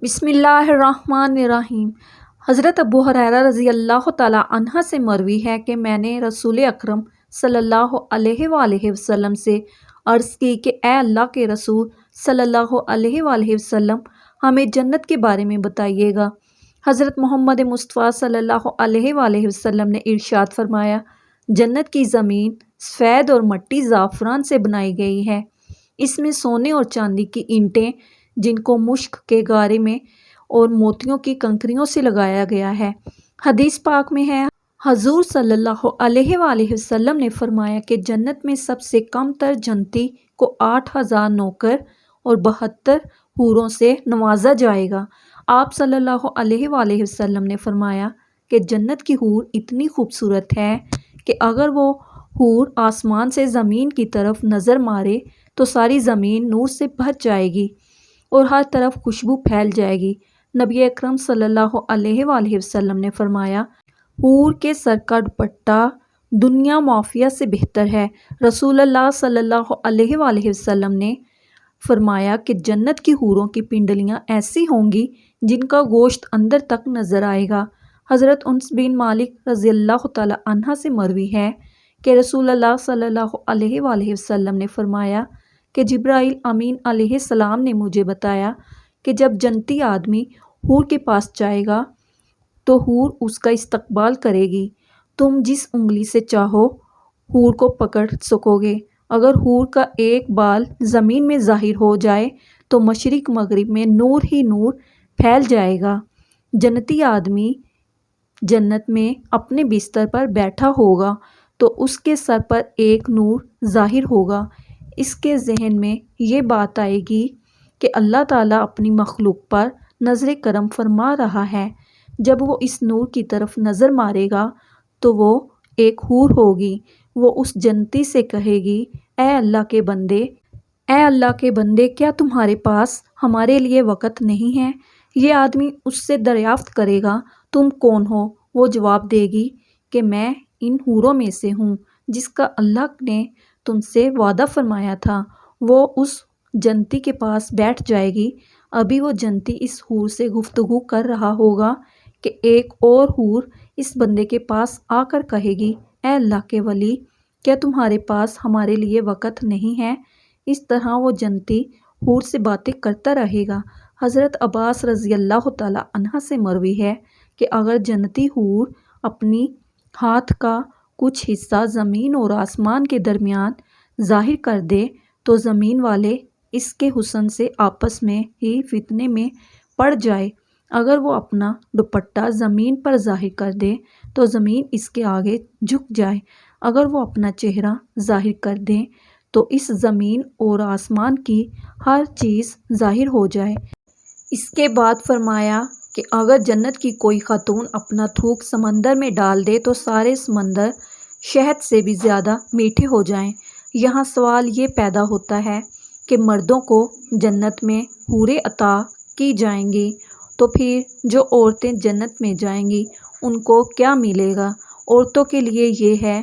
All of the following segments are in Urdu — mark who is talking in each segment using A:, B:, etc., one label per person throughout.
A: بسم اللہ الرحمن الرحیم۔ حضرت ابو ہریرہ رضی اللہ تعالیٰ عنہ سے مروی ہے کہ میں نے رسول اکرم صلی اللہ علیہ وآلہ وسلم سے عرض کی کہ اے اللہ کے رسول صلی اللہ علیہ وآلہ وسلم، ہمیں جنت کے بارے میں بتائیے گا۔ حضرت محمد مصطفیٰ صلی اللہ علیہ وآلہ وسلم نے ارشاد فرمایا، جنت کی زمین سفید اور مٹی زعفران سے بنائی گئی ہے۔ اس میں سونے اور چاندی کی اینٹیں جن کو مشک کے گارے میں اور موتیوں کی کنکریوں سے لگایا گیا ہے۔ حدیث پاک میں ہے، حضور صلی اللہ علیہ وآلہ وسلم نے فرمایا کہ جنت میں سب سے کم تر جنتی کو 8,000 نوکر اور 72 حوروں سے نوازا جائے گا۔ آپ صلی اللہ علیہ وآلہ وسلم نے فرمایا کہ جنت کی حور اتنی خوبصورت ہے کہ اگر وہ حور آسمان سے زمین کی طرف نظر مارے تو ساری زمین نور سے بھر جائے گی اور ہر طرف خوشبو پھیل جائے گی۔ نبی اکرم صلی اللہ علیہ وآلہ وسلم نے فرمایا، حور کے سر کا دوپٹہ دنیا معافیہ سے بہتر ہے۔ رسول اللہ صلی اللہ علیہ وآلہ وسلم نے فرمایا کہ جنت کی حوروں کی پنڈلیاں ایسی ہوں گی جن کا گوشت اندر تک نظر آئے گا۔ حضرت انس بن مالک رضی اللہ تعالیٰ عنہ سے مروی ہے کہ رسول اللہ صلی اللہ علیہ وآلہ وسلم نے فرمایا کہ جبرائیل امین علیہ السلام نے مجھے بتایا کہ جب جنتی آدمی حور کے پاس جائے گا تو حور اس کا استقبال کرے گی۔ تم جس انگلی سے چاہو حور کو پکڑ سکو گے۔ اگر حور کا ایک بال زمین میں ظاہر ہو جائے تو مشرق مغرب میں نور ہی نور پھیل جائے گا۔ جنتی آدمی جنت میں اپنے بستر پر بیٹھا ہوگا تو اس کے سر پر ایک نور ظاہر ہوگا۔ اس کے ذہن میں یہ بات آئے گی کہ اللہ تعالیٰ اپنی مخلوق پر نظر کرم فرما رہا ہے۔ جب وہ اس نور کی طرف نظر مارے گا تو وہ ایک حور ہوگی۔ وہ اس جنتی سے کہے گی، اے اللہ کے بندے، اے اللہ کے بندے، کیا تمہارے پاس ہمارے لیے وقت نہیں ہے؟ یہ آدمی اس سے دریافت کرے گا، تم کون ہو؟ وہ جواب دے گی کہ میں ان حوروں میں سے ہوں جس کا اللہ نے تم سے وعدہ فرمایا تھا۔ وہ اس جنتی کے پاس بیٹھ جائے گی۔ ابھی وہ جنتی اس حور سے گفتگو کر رہا ہوگا کہ ایک اور حور اس بندے کے پاس آ کر کہے گی، اے اللہ کے ولی، کیا تمہارے پاس ہمارے لیے وقت نہیں ہے؟ اس طرح وہ جنتی حور سے باتیں کرتا رہے گا۔ حضرت عباس رضی اللہ تعالیٰ عنہ سے مروی ہے کہ اگر جنتی حور اپنی ہاتھ کا کچھ حصہ زمین اور آسمان کے درمیان ظاہر کر دے تو زمین والے اس کے حسن سے آپس میں ہی فتنے میں پڑ جائے۔ اگر وہ اپنا دوپٹہ زمین پر ظاہر کر دے تو زمین اس کے آگے جھک جائے۔ اگر وہ اپنا چہرہ ظاہر کر دیں تو اس زمین اور آسمان کی ہر چیز ظاہر ہو جائے۔ اس کے بعد فرمایا کہ اگر جنت کی کوئی خاتون اپنا تھوک سمندر میں ڈال دے تو سارے سمندر شہد سے بھی زیادہ میٹھے ہو جائیں۔ یہاں سوال یہ پیدا ہوتا ہے کہ مردوں کو جنت میں حوریں عطا کی جائیں گی تو پھر جو عورتیں جنت میں جائیں گی ان کو کیا ملے گا؟ عورتوں کے لیے یہ ہے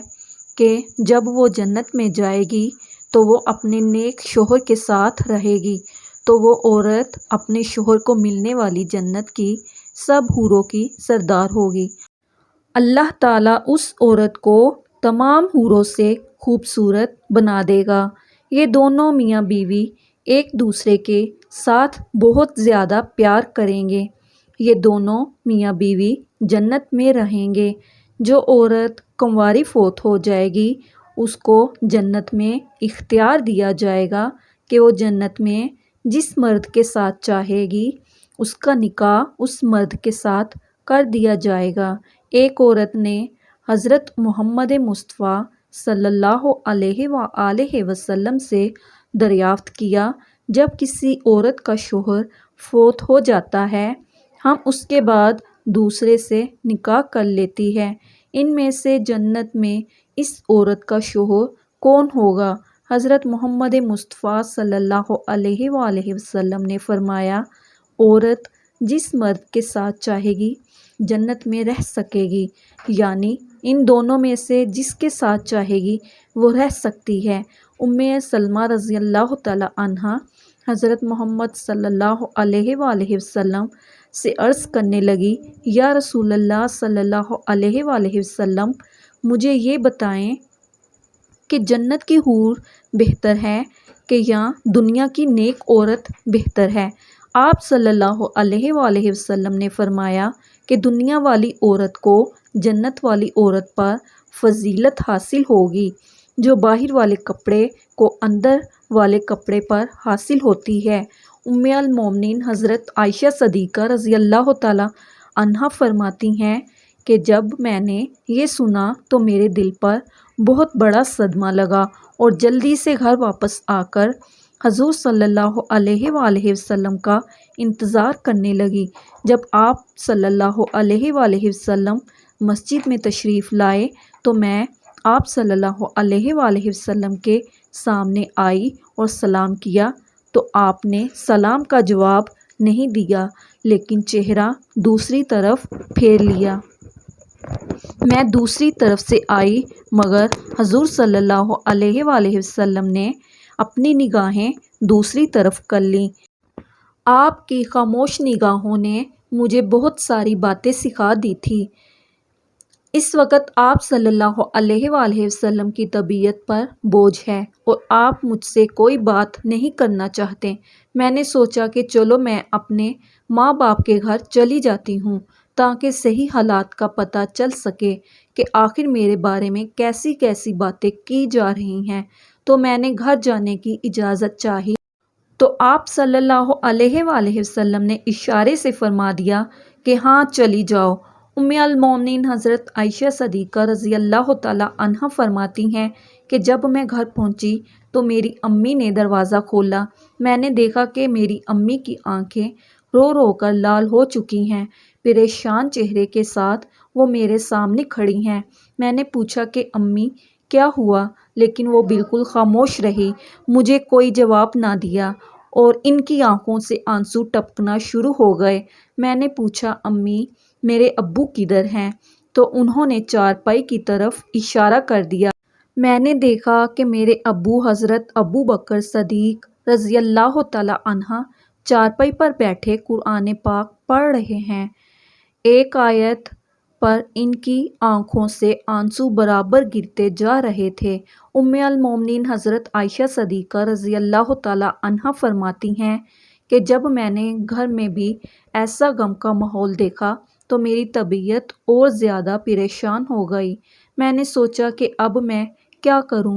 A: کہ جب وہ جنت میں جائے گی تو وہ اپنے نیک شوہر کے ساتھ رہے گی تو وہ عورت اپنے شوہر کو ملنے والی جنت کی سب حوروں کی سردار ہوگی۔ اللہ تعالیٰ اس عورت کو تمام حوروں سے خوبصورت بنا دے گا۔ یہ دونوں میاں بیوی ایک دوسرے کے ساتھ بہت زیادہ پیار کریں گے۔ یہ دونوں میاں بیوی جنت میں رہیں گے۔ جو عورت کنواری فوت ہو جائے گی اس کو جنت میں اختیار دیا جائے گا کہ وہ جنت میں جس مرد کے ساتھ چاہے گی اس کا نکاح اس مرد کے ساتھ کر دیا جائے گا۔ ایک عورت نے حضرت محمد مصطفیٰ صلی اللہ علیہ وآلہ وسلم سے دریافت کیا، جب کسی عورت کا شوہر فوت ہو جاتا ہے ہم اس کے بعد دوسرے سے نکاح کر لیتی ہے، ان میں سے جنت میں اس عورت کا شوہر کون ہوگا؟ حضرت محمد مصطفیٰ صلی اللہ علیہ وآلہ وسلم نے فرمایا، عورت جس مرد کے ساتھ چاہے گی جنت میں رہ سکے گی، یعنی ان دونوں میں سے جس کے ساتھ چاہے گی وہ رہ سکتی ہے۔ ام سلمہ رضی اللہ تعالیٰ عنہا حضرت محمد صلی اللہ علیہ وآلہ وسلم سے عرض کرنے لگی، یا رسول اللہ صلی اللہ علیہ وآلہ وسلم، مجھے یہ بتائیں کہ جنت کی حور بہتر ہے کہ یا دنیا کی نیک عورت بہتر ہے؟ آپ صلی اللہ علیہ وآلہ وسلم نے فرمایا کہ دنیا والی عورت کو جنت والی عورت پر فضیلت حاصل ہوگی، جو باہر والے کپڑے کو اندر والے کپڑے پر حاصل ہوتی ہے۔ ام المومنین حضرت عائشہ صدیقہ رضی اللہ تعالی عنہا فرماتی ہیں کہ جب میں نے یہ سنا تو میرے دل پر بہت بڑا صدمہ لگا اور جلدی سے گھر واپس آ کر حضور صلی اللہ علیہ وآلہ وسلم کا انتظار کرنے لگی۔ جب آپ صلی اللہ علیہ وآلہ وسلم مسجد میں تشریف لائے تو میں آپ صلی اللہ علیہ وآلہ وسلم کے سامنے آئی اور سلام کیا تو آپ نے سلام کا جواب نہیں دیا، لیکن چہرہ دوسری طرف پھیر لیا۔ میں دوسری طرف سے آئی مگر حضور صلی اللہ علیہ وآلہ وسلم نے اپنی نگاہیں دوسری طرف کر لیں۔ آپ کی خاموش نگاہوں نے مجھے بہت ساری باتیں سکھا دی تھیں۔ اس وقت آپ صلی اللہ علیہ وآلہ وسلم کی طبیعت پر بوجھ ہے اور آپ مجھ سے کوئی بات نہیں کرنا چاہتے۔ میں نے سوچا کہ چلو میں اپنے ماں باپ کے گھر چلی جاتی ہوں تاکہ صحیح حالات کا پتہ چل سکے کہ آخر میرے بارے میں کیسی کیسی باتیں کی جا رہی ہیں۔ تو میں نے گھر جانے کی اجازت چاہی تو آپ صلی اللہ علیہ وآلہ وسلم نے اشارے سے فرما دیا کہ ہاں چلی جاؤ۔ ام المومنین حضرت عائشہ صدیقہ رضی اللہ تعالی عنہا فرماتی ہیں کہ جب میں گھر پہنچی تو میری امی نے دروازہ کھولا۔ میں نے دیکھا کہ میری امی کی آنکھیں رو رو کر لال ہو چکی ہیں، پریشان چہرے کے ساتھ وہ میرے سامنے کھڑی ہیں۔ میں نے پوچھا کہ امی کیا ہوا، لیکن وہ بالکل خاموش رہی، مجھے کوئی جواب نہ دیا اور ان کی آنکھوں سے آنسو ٹپکنا شروع ہو گئے۔ میں نے پوچھا امی میرے ابو کدھر ہیں؟ تو انہوں نے چارپائی کی طرف اشارہ کر دیا۔ میں نے دیکھا کہ میرے ابو حضرت ابو بکر صدیق رضی اللہ تعالی عنہ چارپائی پر بیٹھے قرآن پاک پڑھ رہے ہیں۔ ایک آیت پر ان کی آنکھوں سے آنسو برابر گرتے جا رہے تھے۔ ام المومنین حضرت عائشہ صدیقہ رضی اللہ تعالی عنہا فرماتی ہیں کہ جب میں نے گھر میں بھی ایسا غم کا ماحول دیکھا تو میری طبیعت اور زیادہ پریشان ہو گئی۔ میں نے سوچا کہ اب میں کیا کروں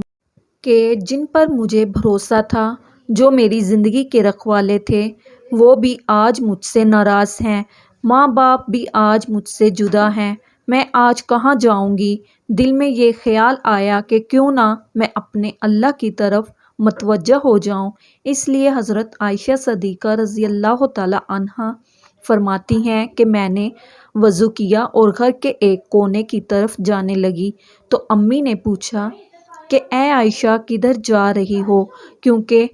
A: کہ جن پر مجھے بھروسہ تھا، جو میری زندگی کے رکھوالے تھے، وہ بھی آج مجھ سے ناراض ہیں، ماں باپ بھی آج مجھ سے جدا ہیں، میں آج کہاں جاؤں گی؟ دل میں یہ خیال آیا کہ کیوں نہ میں اپنے اللہ کی طرف متوجہ ہو جاؤں۔ اس لیے حضرت عائشہ صدیقہ رضی اللہ تعالی عنہا فرماتی ہیں کہ میں نے وضو کیا اور گھر کے ایک کونے کی طرف جانے لگی تو امی نے پوچھا کہ اے عائشہ کدھر جا رہی ہو؟ کیونکہ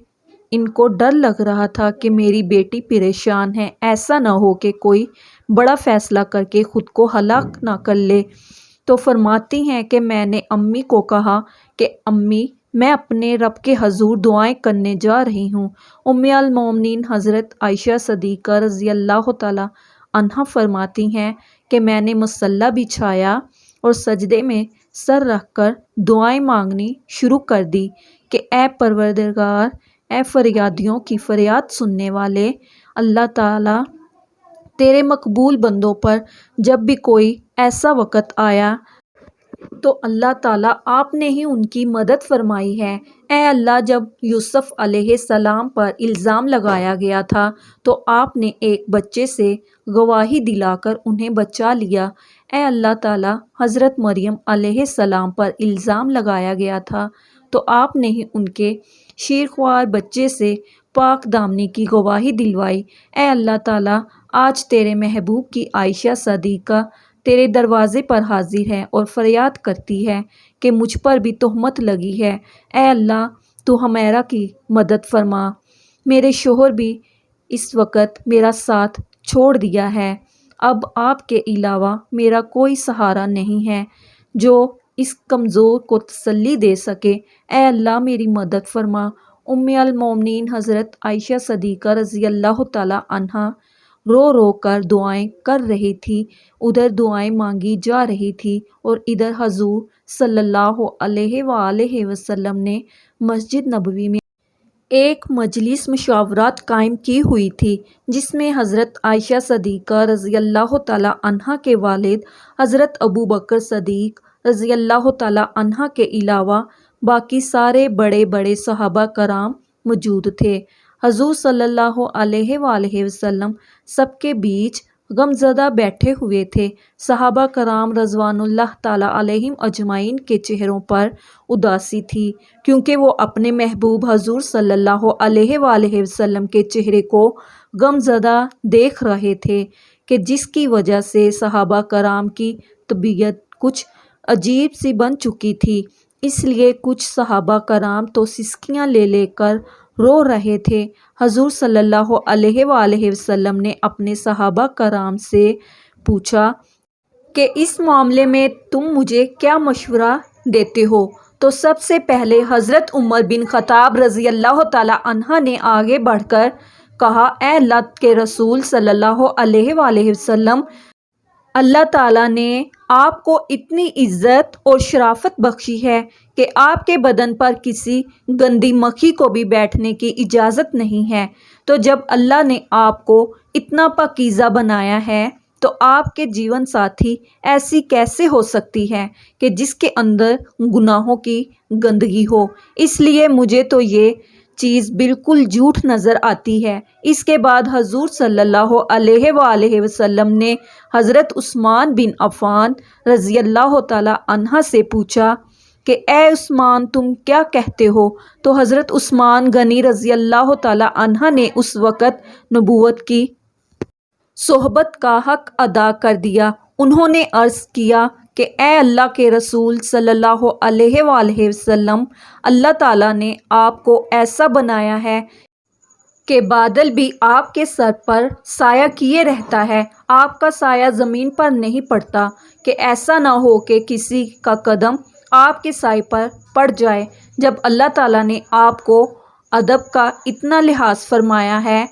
A: ان کو ڈر لگ رہا تھا کہ میری بیٹی پریشان ہے، ایسا نہ ہو کہ کوئی بڑا فیصلہ کر کے خود کو ہلاک نہ کر لے۔ تو فرماتی ہیں کہ میں نے امی کو کہا کہ امی میں اپنے رب کے حضور دعائیں کرنے جا رہی ہوں۔ ام المومنین حضرت عائشہ صدیقہ رضی اللہ تعالی عنہا فرماتی ہیں کہ میں نے مصلی بچھایا اور سجدے میں سر رکھ کر دعائیں مانگنی شروع کر دی کہ اے پروردگار، اے فریادیوں کی فریاد سننے والے اللہ تعالیٰ، تیرے مقبول بندوں پر جب بھی کوئی ایسا وقت آیا تو اللہ تعالیٰ آپ نے ہی ان کی مدد فرمائی ہے۔ اے اللہ، جب یوسف علیہ السلام پر الزام لگایا گیا تھا تو آپ نے ایک بچے سے گواہی دلا کر انہیں بچا لیا۔ اے اللہ تعالیٰ، حضرت مریم علیہ السلام پر الزام لگایا گیا تھا تو آپ نے ہی ان کے شیرخوار بچے سے پاک دامنی کی گواہی دلوائی۔ اے اللہ تعالیٰ، آج تیرے محبوب کی عائشہ صدیقہ تیرے دروازے پر حاضر ہے اور فریاد کرتی ہے کہ مجھ پر بھی تہمت لگی ہے۔ اے اللہ، تو حمیرہ کی مدد فرما، میرے شوہر بھی اس وقت میرا ساتھ چھوڑ دیا ہے، اب آپ کے علاوہ میرا کوئی سہارا نہیں ہے جو اس کمزور کو تسلی دے سکے۔ اے اللہ، میری مدد فرما ام المومنین حضرت عائشہ صدیقہ رضی اللہ تعالی عنہا رو رو کر دعائیں کر رہی تھی، ادھر دعائیں مانگی جا رہی تھی اور ادھر حضور صلی اللہ علیہ وآلہ وسلم نے مسجد نبوی میں ایک مجلس مشاورات قائم کی ہوئی تھی، جس میں حضرت عائشہ صدیقہ رضی اللہ تعالی عنہا کے والد حضرت ابو بکر صدیق رضی اللہ تعالی عنہ کے علاوہ باقی سارے بڑے بڑے صحابہ کرام موجود تھے۔ حضور صلی اللہ علیہ وآلہ وسلم سب کے بیچ غمزدہ بیٹھے ہوئے تھے۔ صحابہ کرام رضوان اللہ تعالی علیہم اجمعین کے چہروں پر اداسی تھی، کیونکہ وہ اپنے محبوب حضور صلی اللہ علیہ وآلہ وسلم کے چہرے کو غمزدہ دیکھ رہے تھے، کہ جس کی وجہ سے صحابہ کرام کی طبیعت کچھ عجیب سی بن چکی تھی۔ اس لیے کچھ صحابہ کرام تو سسکیاں لے لے کر رو رہے تھے۔ حضور صلی اللہ علیہ وآلہ وسلم نے اپنے صحابہ کرام سے پوچھا کہ اس معاملے میں تم مجھے کیا مشورہ دیتے ہو؟ تو سب سے پہلے حضرت عمر بن خطاب رضی اللہ تعالی عنہ نے آگے بڑھ کر کہا، اے اللہ کے رسول صلی اللہ علیہ وآلہ وسلم، اللہ تعالیٰ نے آپ کو اتنی عزت اور شرافت بخشی ہے کہ آپ کے بدن پر کسی گندی مکھی کو بھی بیٹھنے کی اجازت نہیں ہے، تو جب اللہ نے آپ کو اتنا پاکیزہ بنایا ہے تو آپ کے جیون ساتھی ایسی کیسے ہو سکتی ہے کہ جس کے اندر گناہوں کی گندگی ہو؟ اس لیے مجھے تو یہ چیز بالکل جھوٹ نظر آتی ہے۔ اس کے بعد حضور صلی اللہ علیہ وآلہ وسلم نے حضرت عثمان بن عفان رضی اللہ تعالی عنہ سے پوچھا کہ اے عثمان، تم کیا کہتے ہو؟ تو حضرت عثمان غنی رضی اللہ تعالی عنہ نے اس وقت نبوت کی صحبت کا حق ادا کر دیا۔ انہوں نے عرض کیا کہ اے اللہ کے رسول صلی اللہ علیہ وآلہ وسلم، اللہ تعالیٰ نے آپ کو ایسا بنایا ہے کہ بادل بھی آپ کے سر پر سایہ کیے رہتا ہے، آپ کا سایہ زمین پر نہیں پڑتا، کہ ایسا نہ ہو کہ کسی کا قدم آپ کے سائے پر پڑ جائے۔ جب اللہ تعالیٰ نے آپ کو ادب کا اتنا لحاظ فرمایا ہے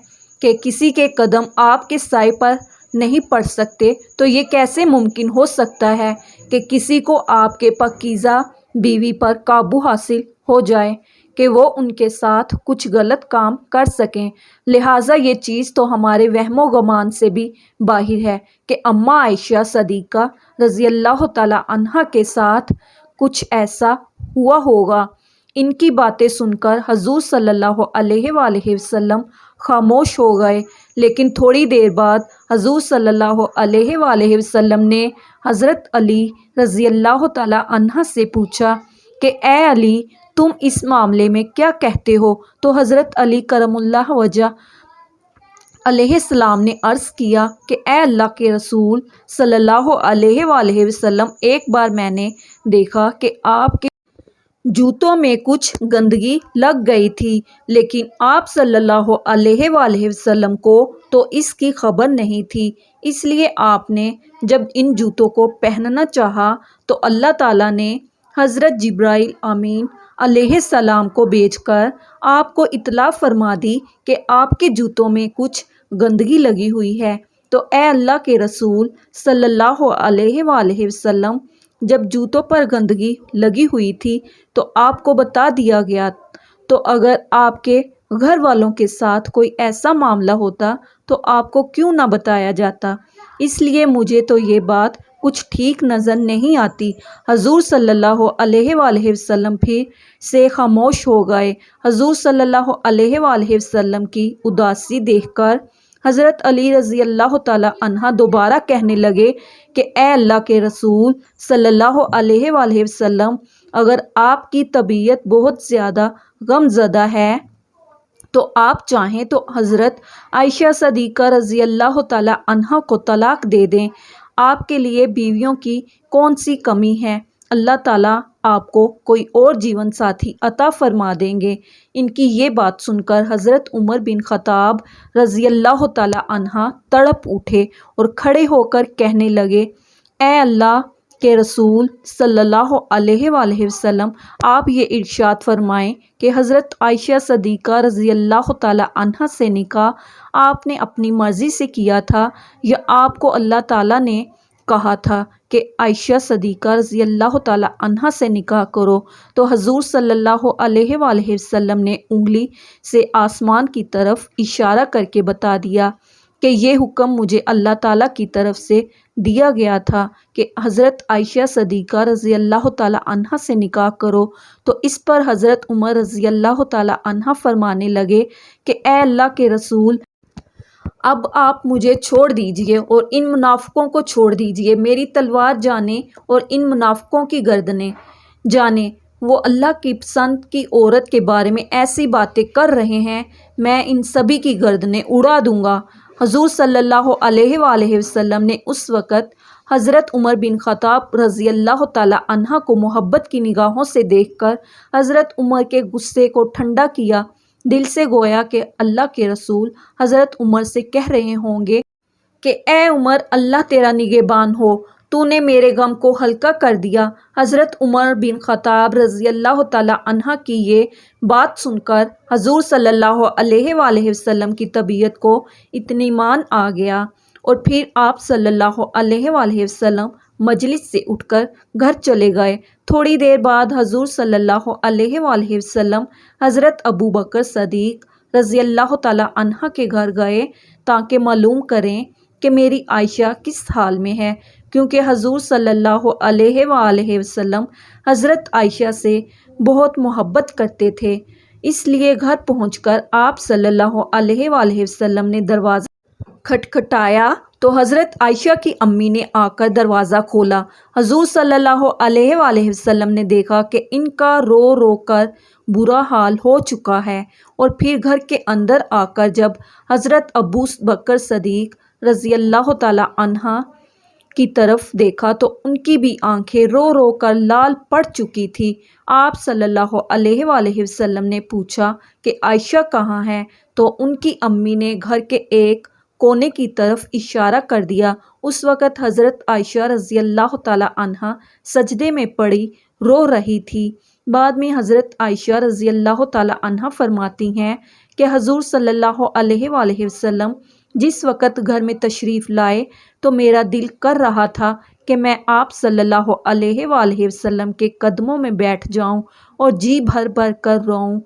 A: کہ کسی کے قدم آپ کے سائے پر نہیں پڑ سکتے، تو یہ کیسے ممکن ہو سکتا ہے کہ کسی کو آپ کے پاکیزہ بیوی پر قابو حاصل ہو جائے کہ وہ ان کے ساتھ کچھ غلط کام کر سکیں؟ لہٰذا یہ چیز تو ہمارے وہم و گمان سے بھی باہر ہے کہ اماں عائشہ صدیقہ رضی اللہ تعالی عنہا کے ساتھ کچھ ایسا ہوا ہوگا۔ ان کی باتیں سن کر حضور صلی اللہ علیہ وآلہ وسلم خاموش ہو گئے، لیکن تھوڑی دیر بعد حضور صلی اللہ علیہ وآلہ وسلم نے حضرت علی رضی اللہ تعالی عنہ سے پوچھا کہ اے علی، تم اس معاملے میں کیا کہتے ہو؟ تو حضرت علی کرم اللہ وجہ علیہ السلام نے عرض کیا کہ اے اللہ کے رسول صلی اللہ علیہ وآلہ وسلم، ایک بار میں نے دیکھا کہ آپ کے جوتوں میں کچھ گندگی لگ گئی تھی، لیکن آپ صلی اللہ علیہ وآلہ وسلم کو تو اس کی خبر نہیں تھی۔ اس لیے آپ نے جب ان جوتوں کو پہننا چاہا تو اللہ تعالیٰ نے حضرت جبرائیل امین علیہ السلام کو بھیج کر آپ کو اطلاع فرما دی کہ آپ کے جوتوں میں کچھ گندگی لگی ہوئی ہے۔ تو اے اللہ کے رسول صلی اللہ علیہ وآلہ وسلم، جب جوتوں پر گندگی لگی ہوئی تھی تو آپ کو بتا دیا گیا، تو اگر آپ کے گھر والوں کے ساتھ کوئی ایسا معاملہ ہوتا تو آپ کو کیوں نہ بتایا جاتا؟ اس لیے مجھے تو یہ بات کچھ ٹھیک نظر نہیں آتی۔ حضور صلی اللہ علیہ وآلہ وسلم پھر سے خاموش ہو گئے۔ حضور صلی اللہ علیہ وآلہ وسلم کی اداسی دیکھ کر حضرت علی رضی اللہ تعالی عنہ دوبارہ کہنے لگے کہ اے اللہ کے رسول صلی اللہ علیہ وآلہ وسلم، اگر آپ کی طبیعت بہت زیادہ غم زدہ ہے تو آپ چاہیں تو حضرت عائشہ صدیقہ رضی اللہ تعالی عنہ کو طلاق دے دیں۔ آپ کے لیے بیویوں کی کون سی کمی ہے؟ اللہ تعالیٰ آپ کو کوئی اور جیون ساتھی عطا فرما دیں گے۔ ان کی یہ بات سن کر حضرت عمر بن خطاب رضی اللہ تعالی عنہ تڑپ اٹھے اور کھڑے ہو کر کہنے لگے، اے اللہ کہ رسول صلی اللہ علیہ وآلہ وسلم آپ یہ ارشاد فرمائیں کہ حضرت عائشہ صدیقہ رضی اللہ تعالی عنہا سے نکاح آپ نے اپنی مرضی سے کیا تھا یا آپ کو اللہ تعالیٰ نے کہا تھا کہ عائشہ صدیقہ رضی اللہ تعالی عنہا سے نکاح کرو؟ تو حضور صلی اللہ علیہ وآلہ وسلم نے انگلی سے آسمان کی طرف اشارہ کر کے بتا دیا کہ یہ حکم مجھے اللہ تعالیٰ کی طرف سے دیا گیا تھا کہ حضرت عائشہ صدیقہ رضی اللہ تعالی عنہا سے نکاح کرو۔ تو اس پر حضرت عمر رضی اللہ تعالی عنہ فرمانے لگے کہ اے اللہ کے رسول، اب آپ مجھے چھوڑ دیجئے اور ان منافقوں کو چھوڑ دیجئے، میری تلوار جانے اور ان منافقوں کی گردنیں جانے، وہ اللہ کی پسند کی عورت کے بارے میں ایسی باتیں کر رہے ہیں، میں ان سبھی کی گردنیں اڑا دوں گا۔ حضور صلی اللہ علیہ وآلہ وسلم نے اس وقت حضرت عمر بن خطاب رضی اللہ تعالی عنہ کو محبت کی نگاہوں سے دیکھ کر حضرت عمر کے غصے کو ٹھنڈا کیا۔ دل سے گویا کہ اللہ کے رسول حضرت عمر سے کہہ رہے ہوں گے کہ اے عمر، اللہ تیرا نگہبان ہو، تو نے میرے غم کو ہلکا کر دیا۔ حضرت عمر بن خطاب رضی اللہ تعالی عنہ کی یہ بات سن کر حضور صلی اللہ علیہ وآلہ وسلم کی طبیعت کو اطمینان آ گیا، اور پھر آپ صلی اللہ علیہ وآلہ وسلم مجلس سے اٹھ کر گھر چلے گئے۔ تھوڑی دیر بعد حضور صلی اللہ علیہ وآلہ وسلم حضرت ابو بکر صدیق رضی اللہ تعالی عنہ کے گھر گئے تاکہ معلوم کریں کہ میری عائشہ کس حال میں ہے، کیونکہ حضور صلی اللہ علیہ وآلہ وسلم حضرت عائشہ سے بہت محبت کرتے تھے۔ اس لیے گھر پہنچ کر آپ صلی اللہ علیہ وآلہ وسلم نے دروازہ کھٹکھٹایا تو حضرت عائشہ کی امی نے آ کر دروازہ کھولا۔ حضور صلی اللہ علیہ وآلہ وسلم نے دیکھا کہ ان کا رو رو کر برا حال ہو چکا ہے، اور پھر گھر کے اندر آ کر جب حضرت ابو بکر صدیق رضی اللہ تعالی عنہ کی طرف دیکھا تو ان کی بھی آنکھیں رو رو کر لال پڑ چکی تھی۔ آپ صلی اللہ علیہ وآلہ وسلم نے پوچھا کہ عائشہ کہاں ہے؟ تو ان کی امی نے گھر کے ایک کونے کی طرف اشارہ کر دیا۔ اس وقت حضرت عائشہ رضی اللہ تعالی عنہا سجدے میں پڑی رو رہی تھی۔ بعد میں حضرت عائشہ رضی اللہ تعالی عنہا فرماتی ہیں کہ حضور صلی اللہ علیہ وآلہ وسلم جس وقت گھر میں تشریف لائے تو میرا دل کر رہا تھا کہ میں آپ صلی اللہ علیہ وآلہ وسلم کے قدموں میں بیٹھ جاؤں اور جی بھر بھر کر روؤں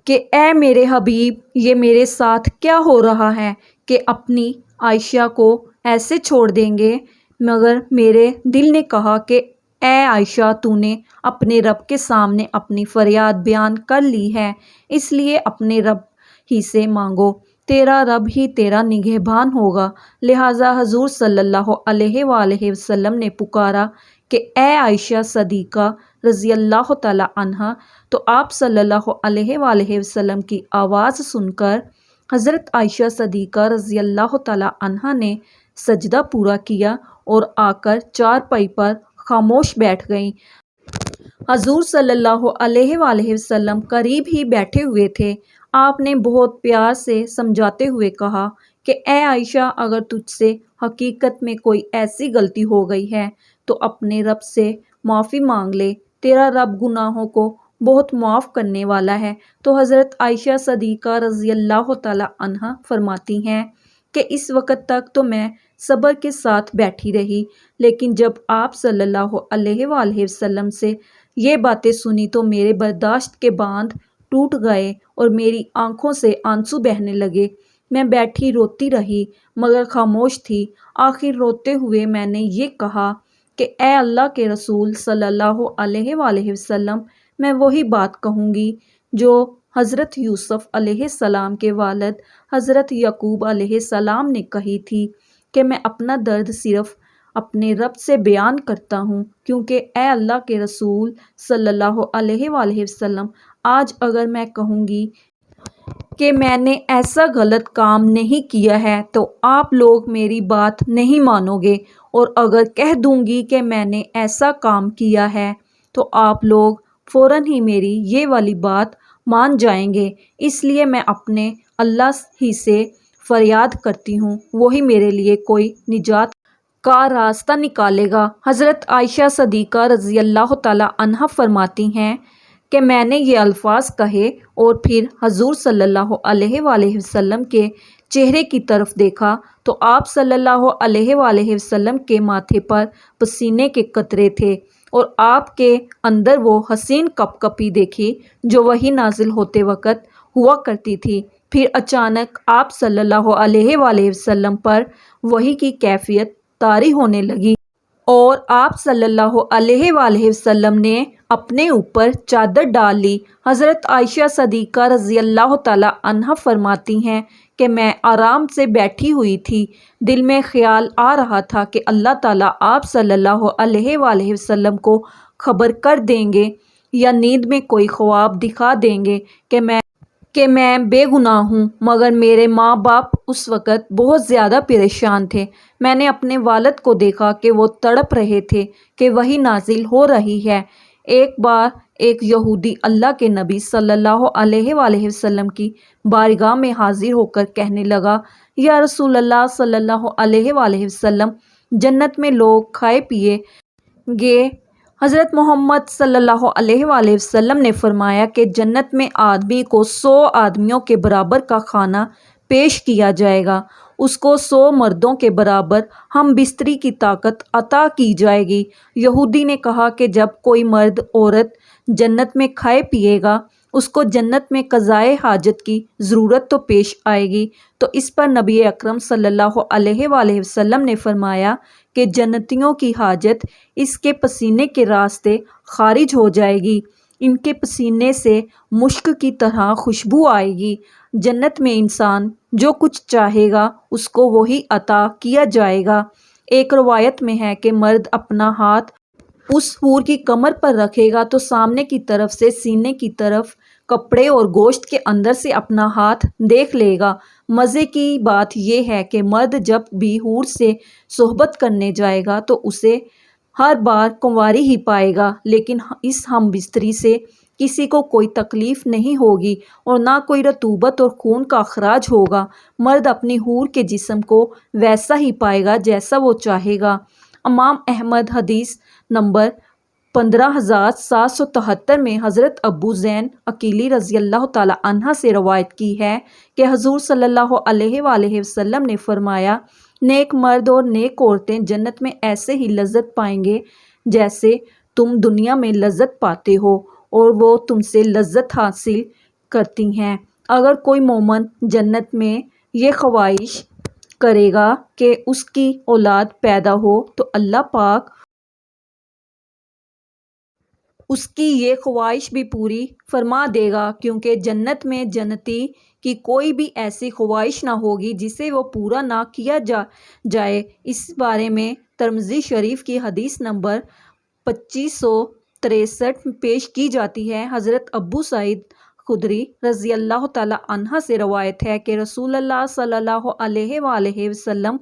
A: کہ اے میرے حبیب، یہ میرے ساتھ کیا ہو رہا ہے کہ اپنی عائشہ کو ایسے چھوڑ دیں گے؟ مگر میرے دل نے کہا کہ اے عائشہ، تو نے اپنے رب کے سامنے اپنی فریاد بیان کر لی ہے، اس لیے اپنے رب ہی سے مانگو، تیرا رب ہی تیرا نگہبان ہوگا۔ لہٰذا حضور صلی اللہ علیہ وآلہ وسلم نے پکارا کہ اے عائشہ صدیقہ رضی اللہ تعالی عنہا۔ تو آپ صلی اللہ علیہ وآلہ وسلم کی آواز سن کر حضرت عائشہ صدیقہ رضی اللہ تعالی عنہا نے سجدہ پورا کیا اور آ کر چارپائی پر خاموش بیٹھ گئیں۔ حضور صلی اللہ علیہ وآلہ وسلم قریب ہی بیٹھے ہوئے تھے۔ آپ نے بہت پیار سے سمجھاتے ہوئے کہا کہ اے عائشہ، اگر تجھ سے حقیقت میں کوئی ایسی غلطی ہو گئی ہے تو اپنے رب سے معافی مانگ لے، تیرا رب گناہوں کو بہت معاف کرنے والا ہے۔ تو حضرت عائشہ صدیقہ رضی اللہ تعالی عنہا فرماتی ہیں کہ اس وقت تک تو میں صبر کے ساتھ بیٹھی رہی، لیکن جب آپ صلی اللہ علیہ وآلہ وسلم سے یہ باتیں سنی تو میرے برداشت کے باندھ ٹوٹ گئے اور میری آنکھوں سے آنسو بہنے لگے۔ میں بیٹھی روتی رہی مگر خاموش تھی۔ آخر روتے ہوئے میں نے یہ کہا کہ اے اللہ کے رسول صلی اللہ علیہ وآلہ وسلم، میں وہی بات کہوں گی جو حضرت یوسف علیہ السلام کے والد حضرت یعقوب علیہ السلام نے کہی تھی کہ میں اپنا درد صرف اپنے رب سے بیان کرتا ہوں، کیونکہ اے اللہ کے رسول صلی اللہ علیہ وآلہ وسلم، آج اگر میں کہوں گی کہ میں نے ایسا غلط کام نہیں کیا ہے تو آپ لوگ میری بات نہیں مانو گے، اور اگر کہہ دوں گی کہ میں نے ایسا کام کیا ہے تو آپ لوگ فوراً ہی میری یہ والی بات مان جائیں گے۔ اس لیے میں اپنے اللہ ہی سے فریاد کرتی ہوں، وہی میرے لیے کوئی نجات کا راستہ نکالے گا۔ حضرت عائشہ صدیقہ رضی اللہ تعالیٰ عنہا فرماتی ہیں کہ میں نے یہ الفاظ کہے اور پھر حضور صلی اللہ علیہ وآلہ وسلم کے چہرے کی طرف دیکھا تو آپ صلی اللہ علیہ وآلہ وسلم کے ماتھے پر پسینے کے قطرے تھے اور آپ کے اندر وہ حسین کپ کپی دیکھی جو وحی نازل ہوتے وقت ہوا کرتی تھی۔ پھر اچانک آپ صلی اللہ علیہ وآلہ وسلم پر وحی کی کیفیت طاری ہونے لگی اور آپ صلی اللہ علیہ وآلہ وسلم نے اپنے اوپر چادر ڈال لی۔ حضرت عائشہ صدیقہ رضی اللہ تعالیٰ عنہا فرماتی ہیں کہ میں آرام سے بیٹھی ہوئی تھی، دل میں خیال آ رہا تھا کہ اللہ تعالیٰ آپ صلی اللہ علیہ وآلہ وسلم کو خبر کر دیں گے یا نیند میں کوئی خواب دکھا دیں گے کہ میں بے گناہ ہوں، مگر میرے ماں باپ اس وقت بہت زیادہ پریشان تھے۔ میں نے اپنے والد کو دیکھا کہ وہ تڑپ رہے تھے کہ وحی نازل ہو رہی ہے۔ ایک بار ایک یہودی اللہ کے نبی صلی اللہ علیہ وآلہ وسلم کی بارگاہ میں حاضر ہو کر کہنے لگا، یا رسول اللہ صلی اللہ علیہ وآلہ وسلم، جنت میں لوگ کھائے پیے گے۔ حضرت محمد صلی اللہ علیہ وآلہ وسلم نے فرمایا کہ جنت میں آدمی کو 100 آدمیوں کے برابر کا کھانا پیش کیا جائے گا، اس کو 100 مردوں کے برابر ہم بستری کی طاقت عطا کی جائے گی۔ یہودی نے کہا کہ جب کوئی مرد عورت جنت میں کھائے پیے گا، اس کو جنت میں قضائے حاجت کی ضرورت تو پیش آئے گی۔ تو اس پر نبی اکرم صلی اللہ علیہ وآلہ وسلم نے فرمایا کہ جنتیوں کی حاجت اس کے پسینے کے راستے خارج ہو جائے گی، ان کے پسینے سے مشک کی طرح خوشبو آئے گی۔ جنت میں انسان جو کچھ چاہے گا اس کو وہی عطا کیا جائے گا۔ ایک روایت میں ہے کہ مرد اپنا ہاتھ اس حور کی کمر پر رکھے گا تو سامنے کی طرف سے سینے کی طرف کپڑے اور گوشت کے اندر سے اپنا ہاتھ دیکھ لے گا۔ مزے کی بات یہ ہے کہ مرد جب بھی حور سے صحبت کرنے جائے گا تو اسے ہر بار کنواری ہی پائے گا، لیکن اس ہم بستری سے کسی کو کوئی تکلیف نہیں ہوگی اور نہ کوئی رطوبت اور خون کا اخراج ہوگا۔ مرد اپنی حور کے جسم کو ویسا ہی پائے گا جیسا وہ چاہے گا۔ امام احمد حدیث نمبر 15773 میں حضرت ابو زین عقیلی رضی اللہ تعالیٰ عنہ سے روایت کی ہے کہ حضور صلی اللہ علیہ وآلہ وسلم نے فرمایا، نیک مرد اور نیک عورتیں جنت میں ایسے ہی لذت پائیں گے جیسے تم دنیا میں لذت پاتے ہو اور وہ تم سے لذت حاصل کرتی ہیں۔ اگر کوئی مومن جنت میں یہ خواہش کرے گا کہ اس کی اولاد پیدا ہو تو اللہ پاک اس کی یہ خواہش بھی پوری فرما دے گا، کیونکہ جنت میں جنتی کی کوئی بھی ایسی خواہش نہ ہوگی جسے وہ پورا نہ کیا جائے۔ اس بارے میں ترمذی شریف کی حدیث نمبر 2563 پیش کی جاتی ہے۔ حضرت ابو سعید خدری رضی اللہ تعالیٰ عنہ سے روایت ہے کہ رسول اللہ صلی اللہ علیہ وآلہ وسلم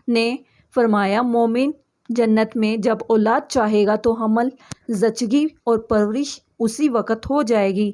A: نے فرمایا، مومن جنت میں جب اولاد چاہے گا تو حمل، زچگی اور پرورش اسی وقت ہو جائے گی۔